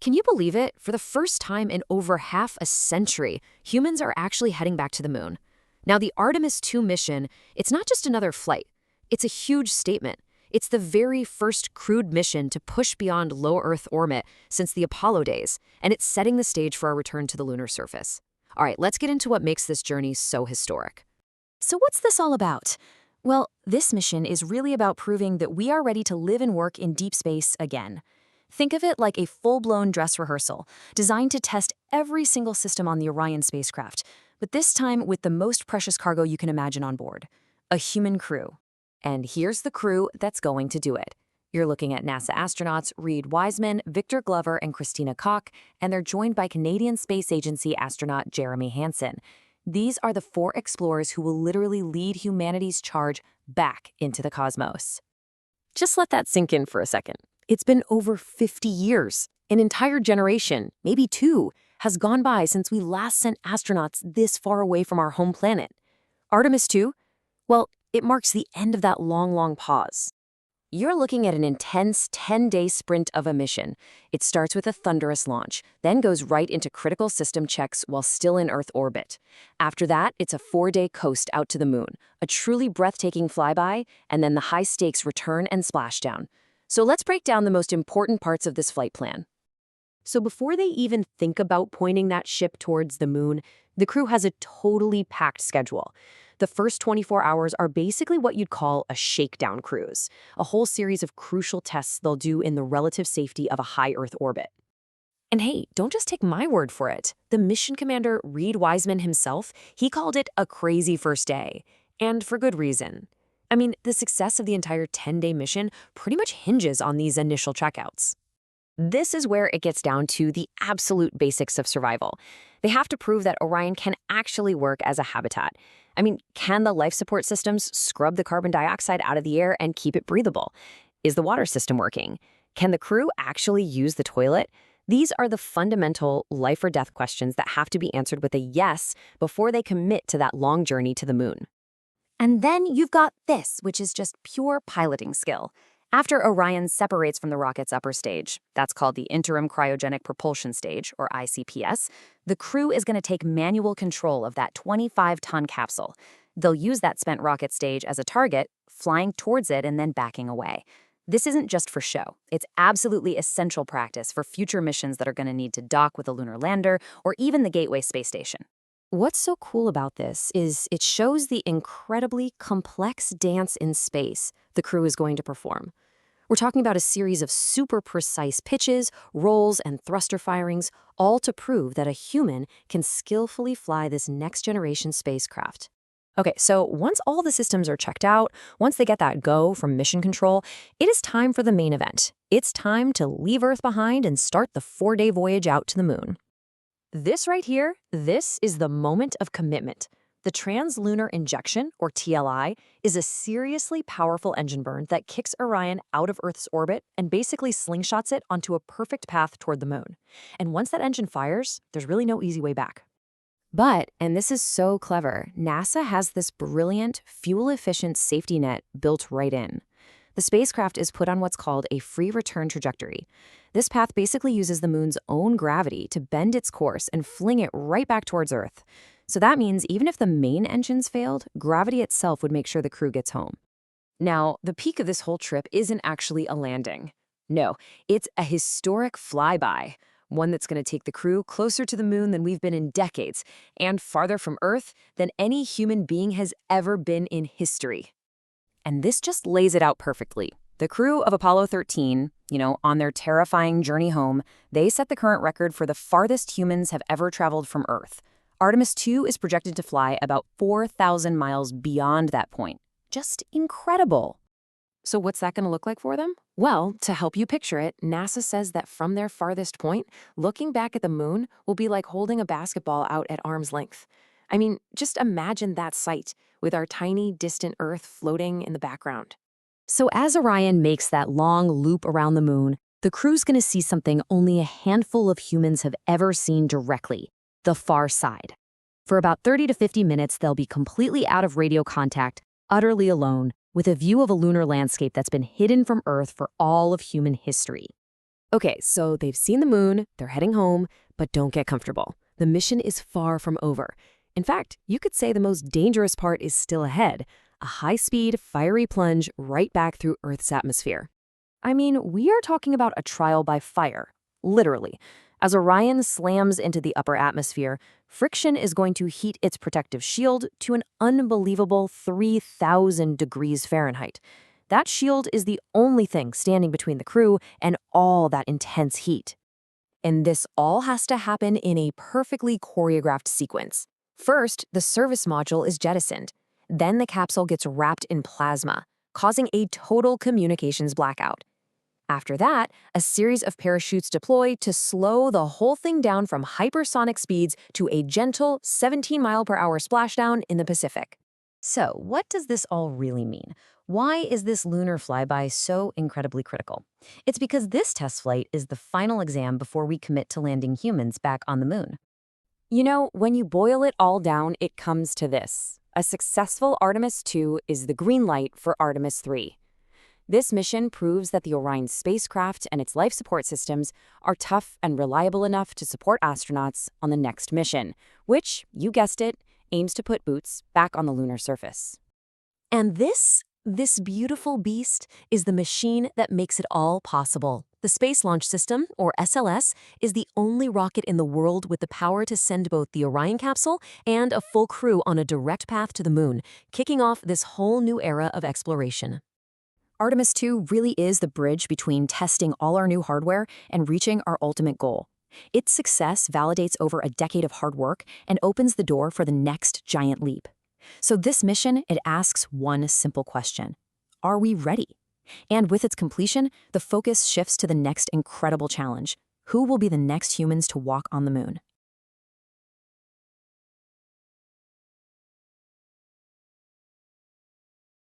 Can you believe it? For the first time in over half a century, humans are actually heading back to the moon. Now, the Artemis II mission, it's not just another flight. It's a huge statement. It's the very first crewed mission to push beyond low Earth orbit since the Apollo days, and it's setting the stage for our return to the lunar surface. All right, let's get into what makes this journey so historic. So what's this all about? Well, this mission is really about proving that we are ready to live and work in deep space again. Think of it like a full-blown dress rehearsal, designed to test every single system on the Orion spacecraft, but this time with the most precious cargo you can imagine on board, a human crew. And here's the crew that's going to do it. You're looking at NASA astronauts Reid Wiseman, Victor Glover, and Christina Koch, and they're joined by Canadian Space Agency astronaut Jeremy Hansen. These are the 4 explorers who will literally lead humanity's charge back into the cosmos. Just let that sink in for a second. It's been over 50 years. An entire generation, maybe 2, has gone by since we last sent astronauts this far away from our home planet. Artemis II? Well, it marks the end of that long pause. You're looking at an intense 10-day sprint of a mission. It starts with a thunderous launch, then goes right into critical system checks while still in Earth orbit. After that, it's a 4-day coast out to the moon, a truly breathtaking flyby, and then the high-stakes return and splashdown. So let's break down the most important parts of this flight plan. So before they even think about pointing that ship towards the moon, the crew has a totally packed schedule. The first 24 hours are basically what you'd call a shakedown cruise, a whole series of crucial tests they'll do in the relative safety of a high Earth orbit. And hey, don't just take my word for it. The mission commander, Reid Wiseman himself, he called it a crazy first day. And for good reason. I mean, the success of the entire 10-day mission pretty much hinges on these initial checkouts. This is where it gets down to the absolute basics of survival. They have to prove that Orion can actually work as a habitat. I mean, can the life support systems scrub the carbon dioxide out of the air and keep it breathable? Is the water system working? Can the crew actually use the toilet? These are the fundamental life or death questions that have to be answered with a yes before they commit to that long journey to the moon. And then you've got this, which is just pure piloting skill. After Orion separates from the rocket's upper stage, that's called the Interim Cryogenic Propulsion Stage, or ICPS, the crew is going to take manual control of that 25-ton capsule. They'll use that spent rocket stage as a target, flying towards it and then backing away. This isn't just for show. It's absolutely essential practice for future missions that are going to need to dock with a lunar lander or even the Gateway space station. What's so cool about this is it shows the incredibly complex dance in space the crew is going to perform. We're talking about a series of super precise pitches, rolls, and thruster firings, all to prove that a human can skillfully fly this next-generation spacecraft. Okay, so once all the systems are checked out, once they get that go from mission control, it is time for the main event. It's time to leave Earth behind and start the 4-day voyage out to the moon. This right here, this is the moment of commitment. The translunar injection, or TLI, is a seriously powerful engine burn that kicks Orion out of Earth's orbit and basically slingshots it onto a perfect path toward the moon. And once that engine fires, there's really no easy way back. But, and this is so clever, NASA has this brilliant, fuel-efficient safety net built right in. The spacecraft is put on what's called a free return trajectory. This path basically uses the moon's own gravity to bend its course and fling it right back towards Earth. So that means even if the main engines failed, gravity itself would make sure the crew gets home. Now, the peak of this whole trip isn't actually a landing. No, it's a historic flyby, one that's going to take the crew closer to the moon than we've been in decades, and farther from Earth than any human being has ever been in history. And this just lays it out perfectly. The crew of Apollo 13, on their terrifying journey home, they set the current record for the farthest humans have ever traveled from Earth. Artemis II is projected to fly about 4,000 miles beyond that point. Just incredible. So what's that going to look like for them? Well, to help you picture it, NASA says that from their farthest point, looking back at the moon will be like holding a basketball out at arm's length. I mean, just imagine that sight, with our tiny, distant Earth floating in the background. So as Orion makes that long loop around the moon, the crew's going to see something only a handful of humans have ever seen directly, the far side. For about 30 to 50 minutes, they'll be completely out of radio contact, utterly alone, with a view of a lunar landscape that's been hidden from Earth for all of human history. Okay, so they've seen the moon, they're heading home, but don't get comfortable. The mission is far from over. In fact, you could say the most dangerous part is still ahead, a high-speed, fiery plunge right back through Earth's atmosphere. I mean, we are talking about a trial by fire, literally. As Orion slams into the upper atmosphere, friction is going to heat its protective shield to an unbelievable 3,000 degrees Fahrenheit. That shield is the only thing standing between the crew and all that intense heat. And this all has to happen in a perfectly choreographed sequence. First, the service module is jettisoned. Then the capsule gets wrapped in plasma, causing a total communications blackout. After that, a series of parachutes deploy to slow the whole thing down from hypersonic speeds to a gentle 17-mile-per-hour splashdown in the Pacific. So, what does this all really mean? Why is this lunar flyby so incredibly critical? It's because this test flight is the final exam before we commit to landing humans back on the moon. You know, when you boil it all down, it comes to this. A successful Artemis II is the green light for Artemis III. This mission proves that the Orion spacecraft and its life support systems are tough and reliable enough to support astronauts on the next mission, which, you guessed it, aims to put boots back on the lunar surface. And this beautiful beast is the machine that makes it all possible. The Space Launch System, or SLS, is the only rocket in the world with the power to send both the Orion capsule and a full crew on a direct path to the moon, kicking off this whole new era of exploration. Artemis II really is the bridge between testing all our new hardware and reaching our ultimate goal. Its success validates over a decade of hard work and opens the door for the next giant leap. So this mission, it asks one simple question. Are we ready? And with its completion, the focus shifts to the next incredible challenge. Who will be the next humans to walk on the moon?